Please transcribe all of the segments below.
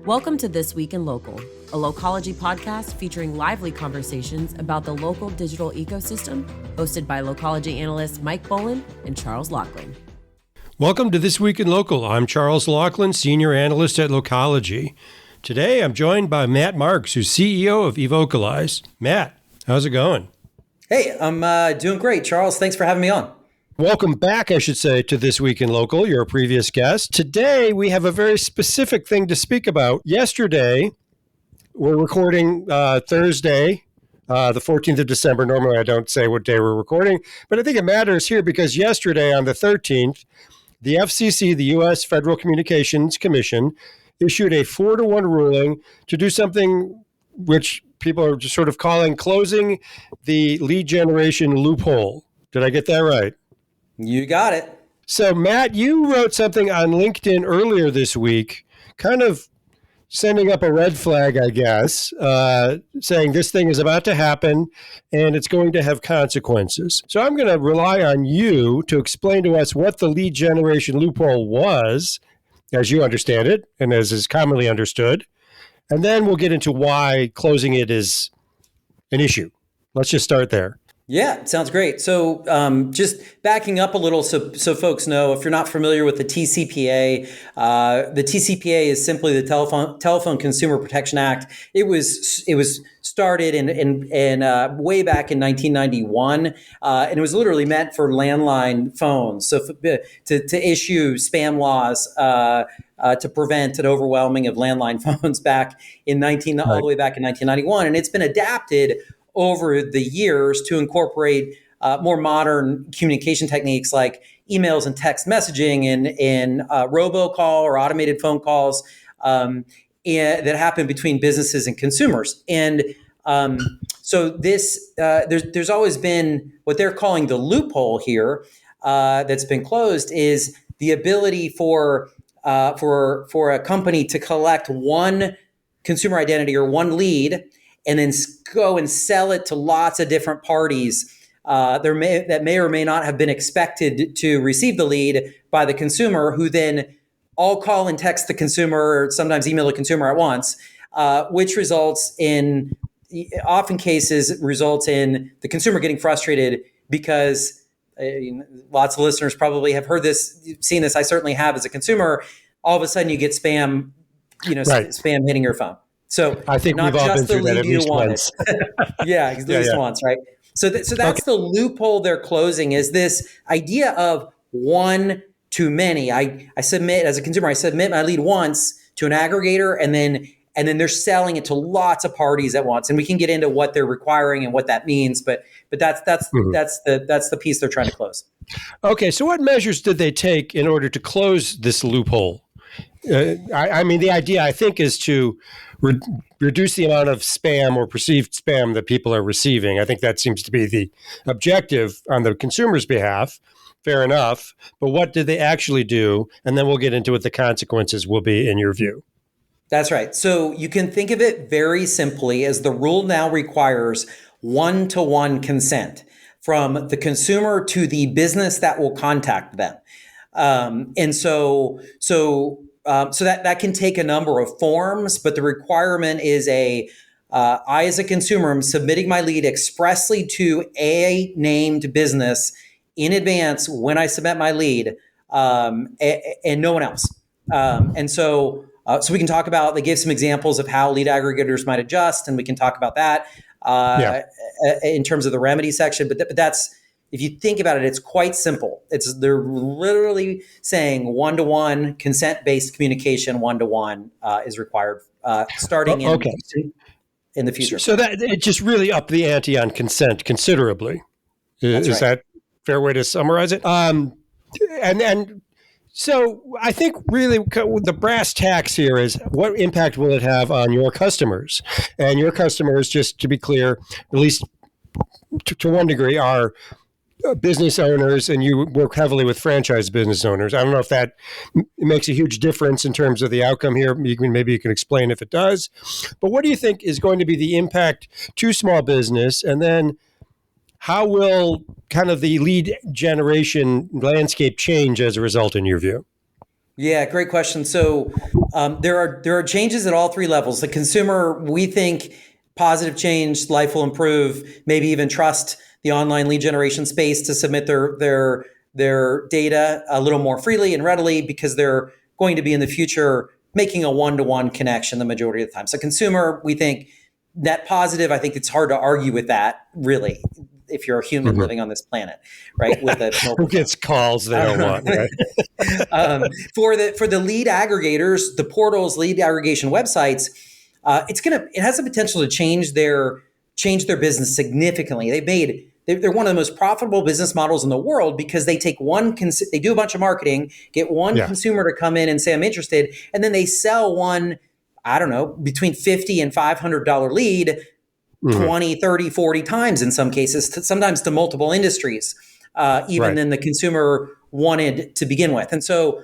Welcome to This Week in Local, a Localogy podcast featuring lively conversations about the local digital ecosystem, hosted by Localogy analysts Mike Bolin and Charles Laughlin. Welcome to This Week in Local. I'm Charles Laughlin, Senior Analyst at Localogy. Today, I'm joined by Matt Marx, who's CEO of Evocalize. Matt, how's it going? Hey, I'm doing great, Charles. Thanks for having me on. Welcome back, I should say, to This Week in Local, your previous guest. Today, we have a very specific thing to speak about. Yesterday, we're recording Thursday, the 14th of December. Normally, I don't say what day we're recording, but I think it matters here because yesterday, on the 13th, the FCC, the U.S. Federal Communications Commission, issued a 4-1 ruling to do something which people are just sort of calling closing the lead generation loophole. Did I get that right? You got it. So, Matt, you wrote something on LinkedIn earlier this week, kind of sending up a red flag, I guess, saying this thing is about to happen and it's going to have consequences. So I'm going to rely on you to explain to us what the lead generation loophole was, as you understand it, and as is commonly understood. And then we'll get into why closing it is an issue. Let's just start there. Yeah, sounds great. So just backing up a little so folks know, if you're not familiar with the TCPA is simply the Telephone Consumer Protection Act. It was started in way back in 1991, and it was literally meant for landline phones. So to issue spam laws to prevent an overwhelming of landline phones back all the way back in 1991, and it's been adapted over the years to incorporate more modern communication techniques like emails and text messaging and robocall or automated phone calls that happen between businesses and consumers. And so this there's always been what they're calling the loophole here that's been closed is the ability for a company to collect one consumer identity or one lead and then go and sell it to lots of different parties that may or may not have been expected to receive the lead by the consumer, who then all call and text the consumer, or sometimes email the consumer at once, which results in the consumer getting frustrated because lots of listeners probably have heard this, seen this. I certainly have as a consumer. All of a sudden, you get spam, spam hitting your phone. So I think not we've all just been the through that lead at you least wanted. once. Yeah, at least once, right? So that's okay. The loophole they're closing is this idea of one to many. I submit as a consumer, I submit my lead once to an aggregator, and then they're selling it to lots of parties at once. And we can get into what they're requiring and what that means, but that's the piece they're trying to close. Okay, so what measures did they take in order to close this loophole? I mean, the idea, I think, is to reduce the amount of spam or perceived spam that people are receiving. I think that seems to be the objective on the consumer's behalf. Fair enough. But what did they actually do? And then we'll get into what the consequences will be in your view. That's right. So you can think of it very simply as the rule now requires one-to-one consent from the consumer to the business that will contact them. So that can take a number of forms, but the requirement is I, as a consumer, am submitting my lead expressly to a named business in advance when I submit my lead, and no one else. So we can talk about, they gave some examples of how lead aggregators might adjust, and we can talk about that in terms of the remedy section. But that's, if you think about it, it's quite simple. They're literally saying one-to-one consent-based communication, one-to-one is required starting in the future. So that it just really upped the ante on consent considerably. Is that a fair way to summarize it? So I think really the brass tacks here is what impact will it have on your customers? And your customers, just to be clear, at least to one degree, are business owners, and you work heavily with franchise business owners. I don't know if that makes a huge difference in terms of the outcome here. Maybe you can explain if it does. But what do you think is going to be the impact to small business? And then how will kind of the lead generation landscape change as a result in your view? Yeah, great question. So there are changes at all three levels. The consumer, we think positive change, life will improve, maybe even trust the online lead generation space to submit their data a little more freely and readily because they're going to be in the future making a one-to-one connection the majority of the time. So consumer, we think net positive. I think it's hard to argue with that, really, if you're a human living on this planet, right? With a Who gets calls they don't want, right? For the lead aggregators, the portals, lead aggregation websites, it has the potential to change their business significantly. They're one of the most profitable business models in the world because they take they do a bunch of marketing, get one consumer to come in and say, I'm interested. And then they sell one, I don't know, between $50 and $500 lead 20, 30, 40 times in some cases, sometimes to multiple industries, even than the consumer wanted to begin with. And so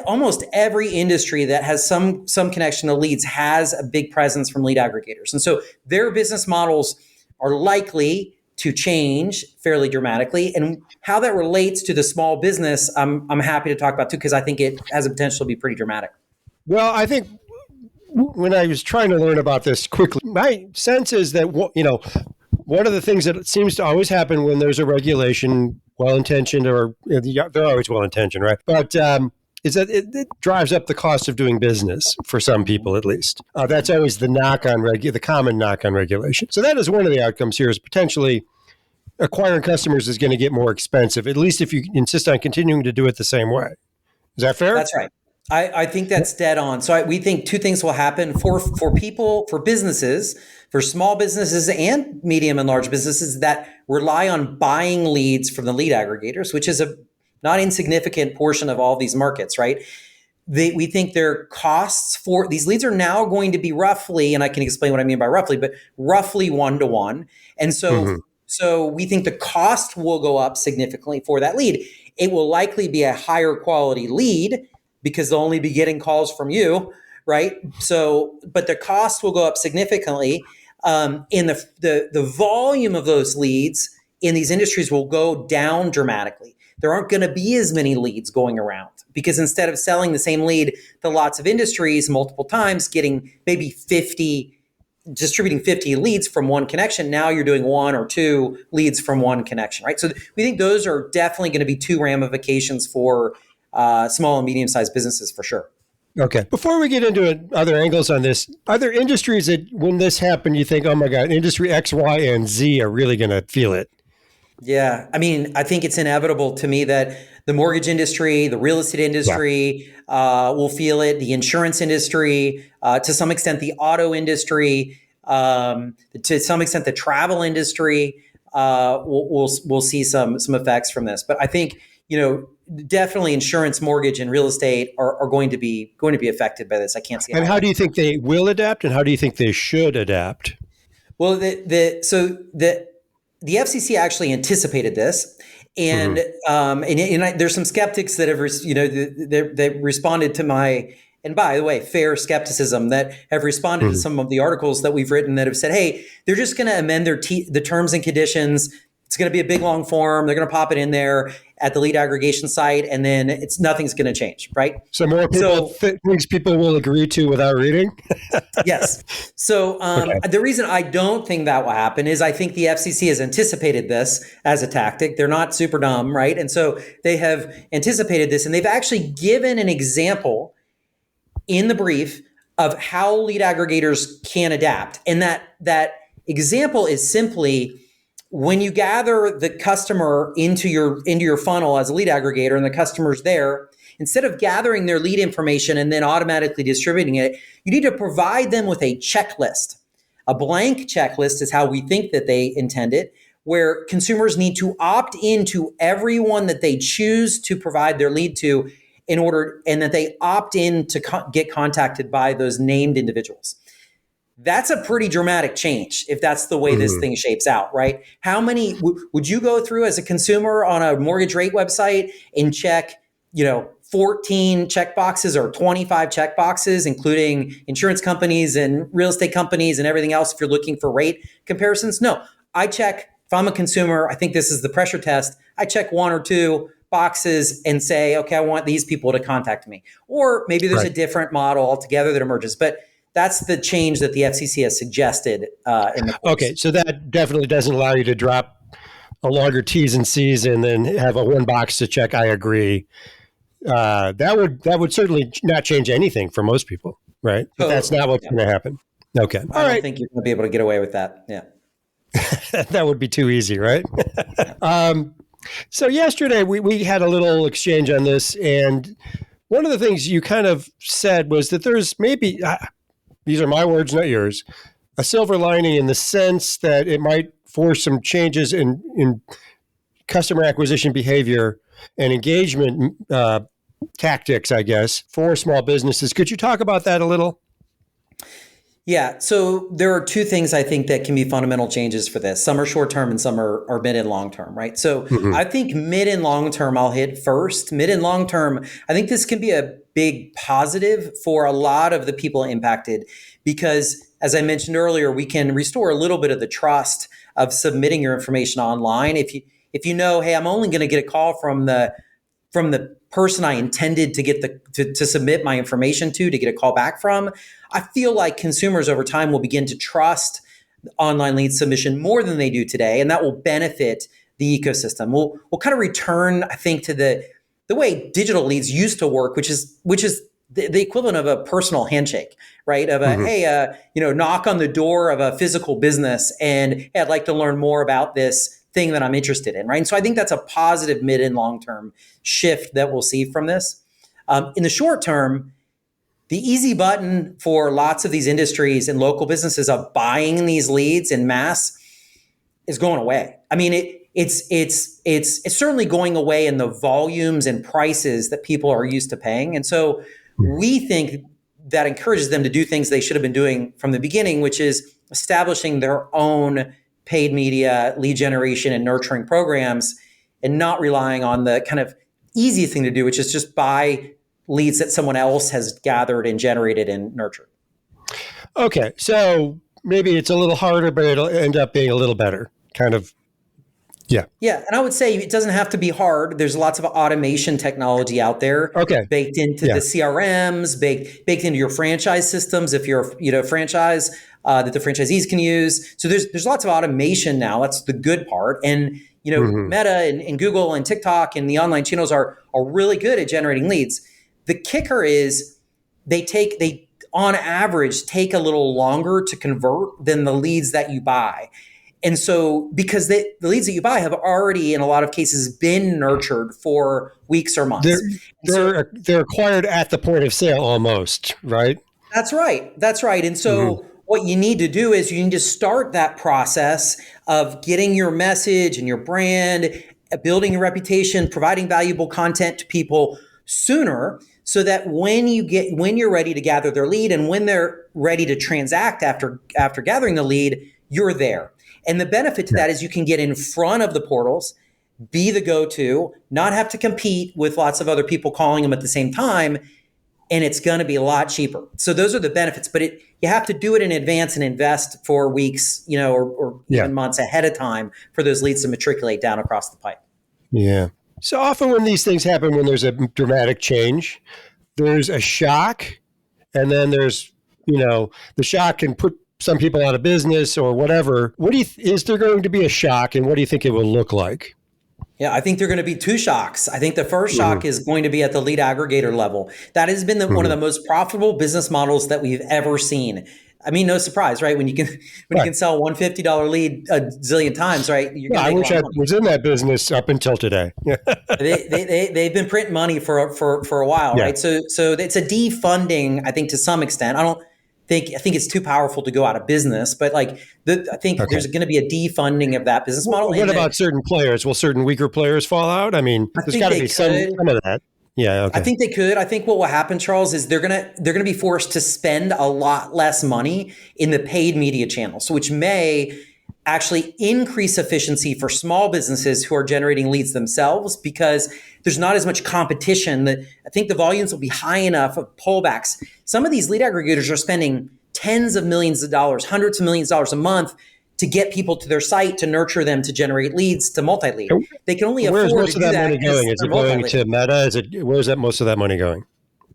almost every industry that has some connection to leads has a big presence from lead aggregators. And so their business models are likely to change fairly dramatically. And how that relates to the small business, I'm happy to talk about too, because I think it has a potential to be pretty dramatic. Well, I think when I was trying to learn about this quickly, my sense is that, one of the things that seems to always happen when there's a regulation, well-intentioned, or they're always well-intentioned, right? But is that it drives up the cost of doing business for some people, at least. That's always the the common knock on regulation. So that is one of the outcomes here, is potentially acquiring customers is going to get more expensive, at least if you insist on continuing to do it the same way. Is that fair? That's right. I think that's dead on. So we think two things will happen for people, for businesses, for small businesses and medium and large businesses that rely on buying leads from the lead aggregators, which is a not insignificant portion of all these markets, right? We think their costs for these leads are now going to be roughly, and I can explain what I mean by roughly, but roughly one-to-one. And so we think the cost will go up significantly for that lead. It will likely be a higher quality lead because they'll only be getting calls from you, right? So, but the cost will go up significantly. And the volume of those leads in these industries will go down dramatically. There aren't going to be as many leads going around because instead of selling the same lead to lots of industries multiple times, getting maybe distributing 50 leads from one connection, now you're doing one or two leads from one connection, right? So we think those are definitely going to be two ramifications for small and medium-sized businesses for sure. Okay. Before we get into other angles on this, are there industries that when this happened, you think, oh my God, industry X, Y, and Z are really going to feel it? Yeah. I mean, I think it's inevitable to me that the mortgage industry, the real estate industry will feel it, the insurance industry, to some extent, the auto industry, to some extent, the travel industry will see some effects from this. But I think, definitely insurance, mortgage, and real estate are going to be affected by this. I can't see. And how do you think they will adapt, and how do you think they should adapt? Well, the FCC actually anticipated this, and there's some skeptics that have that responded to my, and by the way, fair skepticism, that have responded to some of the articles that we've written that have said, hey, they're just going to amend the terms and conditions. It's going to be a big long form. They're going to pop it in there at the lead aggregation site, and then nothing's going to change, right? So more people things people will agree to without reading? Yes. So The reason I don't think that will happen is I think the FCC has anticipated this as a tactic. They're not super dumb, right? And so they have anticipated this, and they've actually given an example in the brief of how lead aggregators can adapt. And that example is simply, when you gather the customer into your funnel as a lead aggregator and the customer's there, instead of gathering their lead information and then automatically distributing it, you need to provide them with a checklist. A blank checklist is how we think that they intend it, where consumers need to opt into everyone that they choose to provide their lead to and that they opt in to get contacted by those named individuals. That's a pretty dramatic change if that's the way this thing shapes out, right? How many would you go through as a consumer on a mortgage rate website and check, 14 checkboxes or 25 checkboxes, including insurance companies and real estate companies and everything else if you're looking for rate comparisons? No, I check, if I'm a consumer, I think this is the pressure test. I check one or two boxes and say, okay, I want these people to contact me. Or maybe there's a different model altogether that emerges. But that's the change that the FCC has suggested in the course. Okay, so that definitely doesn't allow you to drop a longer T's and C's and then have a one box to check I agree. That would certainly not change anything for most people, right? But that's not what's going to happen. Okay. I don't think you're going to be able to get away with that. Yeah. That would be too easy, right? So yesterday we had a little exchange on this, and one of the things you kind of said was that there's maybe, these are my words, not yours, a silver lining in the sense that it might force some changes in customer acquisition behavior and engagement tactics, I guess, for small businesses. Could you talk about that a little? Yeah. So there are two things I think that can be fundamental changes for this. Some are short term and some are mid and long term, right? So I think mid and long term I'll hit first. Mid and long term, I think this can be a big positive for a lot of the people impacted because, as I mentioned earlier, we can restore a little bit of the trust of submitting your information online. If you know, hey, I'm only going to get a call from the person I intended to get to submit my information to get a call back from, I feel like consumers over time will begin to trust online lead submission more than they do today, and that will benefit the ecosystem. We'll kind of return, I think, to the way digital leads used to work, which is the equivalent of a personal handshake, right? Of a hey, knock on the door of a physical business, and hey, I'd like to learn more about this thing that I'm interested in, right? And so I think that's a positive mid and long term shift that we'll see from this. In the short term, the easy button for lots of these industries and local businesses of buying these leads in mass is going away. I mean, it's certainly going away in the volumes and prices that people are used to paying. And so we think that encourages them to do things they should have been doing from the beginning, which is establishing their own paid media, lead generation, and nurturing programs, and not relying on the kind of easy thing to do, which is just buy leads that someone else has gathered and generated and nurtured. Okay, so maybe it's a little harder, but it'll end up being a little better, kind of. Yeah. Yeah, and I would say it doesn't have to be hard. There's lots of automation technology out there, baked into the CRMs, baked into your franchise systems. If you're a franchise that the franchisees can use, so there's lots of automation now. That's the good part, and Meta and Google and TikTok and the online channels are really good at generating leads. The kicker is they on average take a little longer to convert than the leads that you buy. And so because the leads that you buy have already, in a lot of cases, been nurtured for weeks or months. They're acquired at the point of sale almost, right? That's right. And so what you need to do is you need to start that process of getting your message and your brand, building your reputation, providing valuable content to people sooner, so that when you're ready to gather their lead and when they're ready to transact after gathering the lead, you're there. And the benefit to that is you can get in front of the portals, be the go-to, not have to compete with lots of other people calling them at the same time, and it's going to be a lot cheaper. So those are the benefits, but you have to do it in advance and invest for weeks, or even months ahead of time for those leads to matriculate down across the pipe. Yeah. So often when these things happen, when there's a dramatic change, there's a shock, and then there's, the shock can put some people out of business or whatever. Is there going to be a shock, and what do you think it will look like? Yeah, I think there are going to be two shocks. I think the first shock is going to be at the lead aggregator level. That has been one of the most profitable business models that we've ever seen. I mean, no surprise, right? When you can sell $150 lead a zillion times, right? I wish I was in that business up until today. They've been printing money for a while, right? So it's a defunding, I think, to some extent. I think it's too powerful to go out of business, but I think there's going to be a defunding of that business model. What about certain players? Will certain weaker players fall out? I mean, there's got to be some of that. Yeah, okay. I think they could. I think what will happen, Charles, is they're gonna be forced to spend a lot less money in the paid media channels, which may actually increase efficiency for small businesses who are generating leads themselves, because there's not as much competition. That I think the volumes will be high enough of pullbacks. Some of these lead aggregators are spending tens of millions of dollars, hundreds of millions of dollars a month to get people to their site, to nurture them, to generate leads, to multi-lead. They can only Where's afford most to of do that that money going? Is it going to Meta? Where's that most of that money going?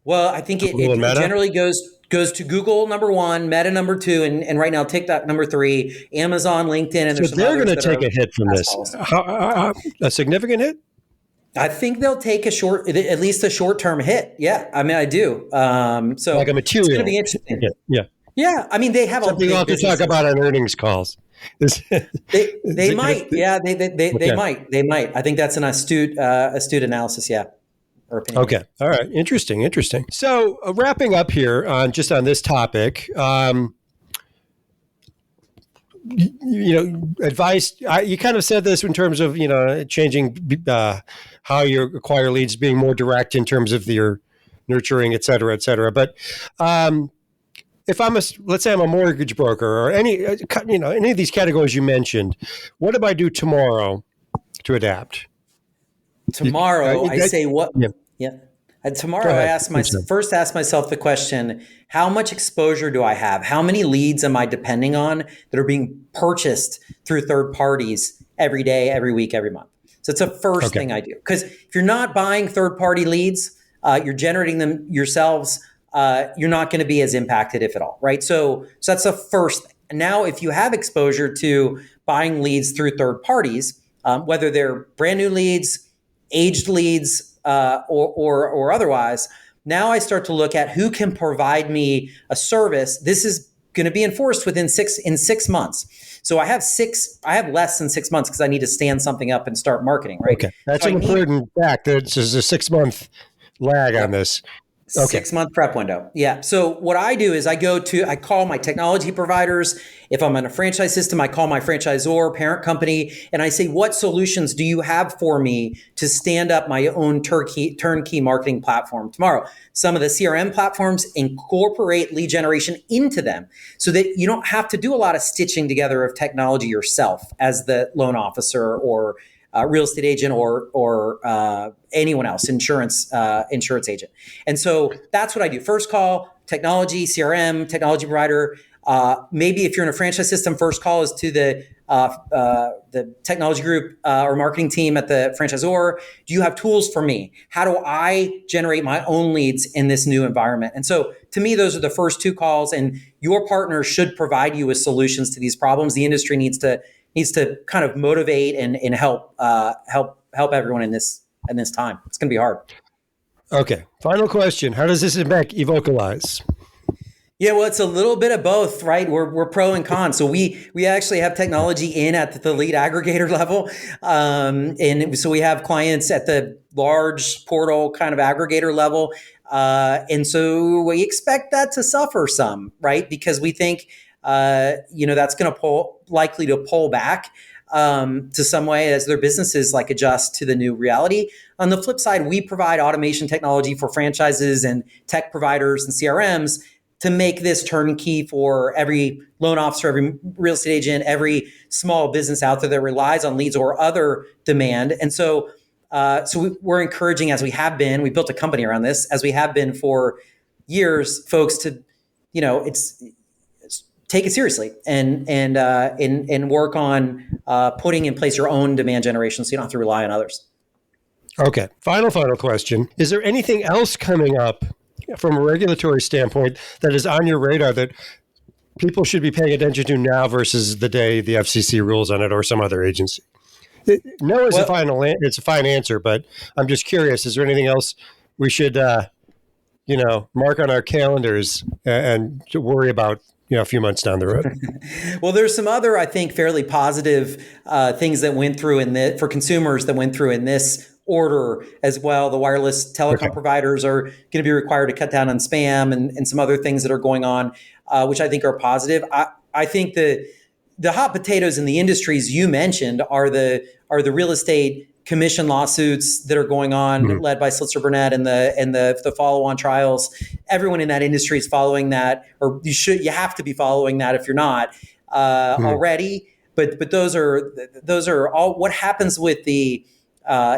Well, I think it generally goes to Google number 1, Meta number 2, and right now TikTok number 3, Amazon, LinkedIn, and there's So some they're others going to take a hit from this. A significant hit? I think they'll take at least a short-term hit. Yeah, I mean, I do. So like a material. It's going to be interesting. Yeah. Yeah, I mean, they have something you'll have to talk about on earnings calls. They might. Yeah, they might. They might. I think that's an astute analysis. Yeah. Okay. All right. Interesting. So wrapping up here on this topic, advice. You kind of said this in terms of changing how you acquire leads, being more direct in terms of your nurturing, et cetera, et cetera. But if let's say I'm a mortgage broker or any of these categories you mentioned, what do I do tomorrow to adapt? Tomorrow, I say what? Yeah. Tomorrow, I ask myself the question: how much exposure do I have? How many leads am I depending on that are being purchased through third parties every day, every week, every month? So it's the first thing I do. Because if you're not buying third party leads, you're generating them yourselves. You're not going to be as impacted, if at all, right? So that's the first thing. Now, if you have exposure to buying leads through third parties, whether they're brand new leads, aged leads, or otherwise, now I start to look at who can provide me a service. This is going to be enforced in 6 months. So I have less than 6 months because I need to stand something up and start marketing, right? Okay. That's an important fact. There's a 6-month lag on this. Okay. 6-month prep window. Yeah. So what I do is I call my technology providers. If I'm in a franchise system, I call my franchisor, parent company, and I say, what solutions do you have for me to stand up my own turnkey marketing platform tomorrow? Some of the CRM platforms incorporate lead generation into them so that you don't have to do a lot of stitching together of technology yourself as the loan officer or real estate agent or anyone else, insurance agent. And so that's what I do. First call, technology, CRM, technology provider. Maybe if you're in a franchise system, first call is to the technology group or marketing team at the franchisor. Do you have tools for me? How do I generate my own leads in this new environment? And so to me, those are the first 2 calls, and your partner should provide you with solutions to these problems. The industry needs to kind of motivate and help everyone in this time. It's going to be hard. Okay. Final question. How does this impact Evocalize? Yeah, well, it's a little bit of both, right? We're pro and con. So we actually have technology in at the lead aggregator level. And so we have clients at the large portal kind of aggregator level. And so we expect that to suffer some, right? Because we think that's going to likely to pull back to some way as their businesses adjust to the new reality. On the flip side, we provide automation technology for franchises and tech providers and CRMs to make this turnkey for every loan officer, every real estate agent, every small business out there that relies on leads or other demand. And so we're encouraging, as we have been, we built a company around this, as we have been for years, folks to, take it seriously and work on putting in place your own demand generation so you don't have to rely on others. Okay. Final question. Is there anything else coming up from a regulatory standpoint that is on your radar that people should be paying attention to now versus the day the FCC rules on it or some other agency? No is it's a fine answer, but I'm just curious, is there anything else we should mark on our calendars and to worry about a few months down the road? Well, there's some other, I think, fairly positive things that went through for consumers that went through in this order as well. The wireless telecom providers are going to be required to cut down on spam and some other things that are going on, which I think are positive. I think the hot potatoes in the industries you mentioned are the real estate commission lawsuits that are going on, led by Slitzer Burnett and the follow-on trials. Everyone in that industry is following that, or you have to be following that if you're not already. But those are all what happens with the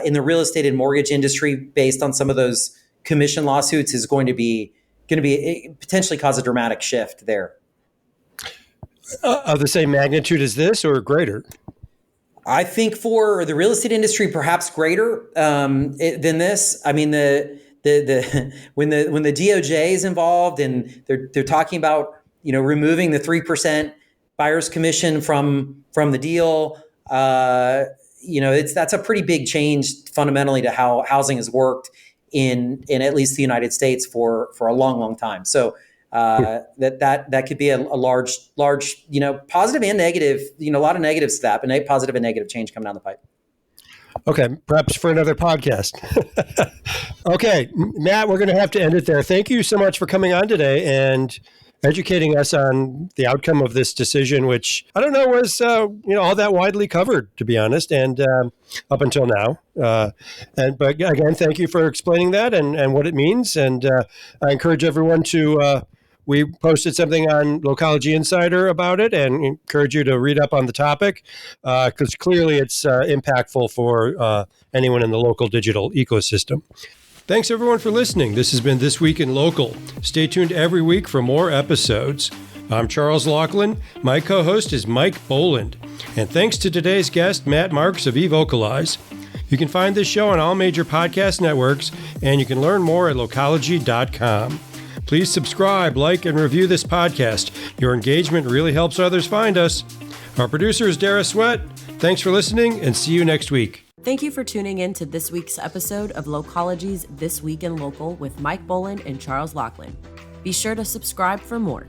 in the real estate and mortgage industry based on some of those commission lawsuits is going to be potentially cause a dramatic shift there. Of the same magnitude as this or greater? I think for the real estate industry, perhaps greater than this. I mean, when the DOJ is involved and they're talking about removing the 3% buyer's commission from the deal, that's a pretty big change fundamentally to how housing has worked in at least the United States for a long time. So that could be a large positive and negative, a lot of negatives to that, but positive and negative change coming down the pipe. Okay, perhaps for another podcast. Okay, Matt, we're going to have to end it there. Thank you so much for coming on today and educating us on the outcome of this decision, which I don't know was all that widely covered, to be honest, and up until now. But again, thank you for explaining that and what it means. And I encourage everyone to. We posted something on Localogy Insider about it and encourage you to read up on the topic because clearly it's impactful for anyone in the local digital ecosystem. Thanks, everyone, for listening. This has been This Week in Local. Stay tuned every week for more episodes. I'm Charles Laughlin. My co-host is Mike Boland. And thanks to today's guest, Matt Marx of Evocalize. You can find this show on all major podcast networks, and you can learn more at localogy.com. Please subscribe, like, and review this podcast. Your engagement really helps others find us. Our producer is Dara Sweat. Thanks for listening, and see you next week. Thank you for tuning in to this week's episode of Localogy's This Week in Local with Mike Boland and Charles Laughlin. Be sure to subscribe for more.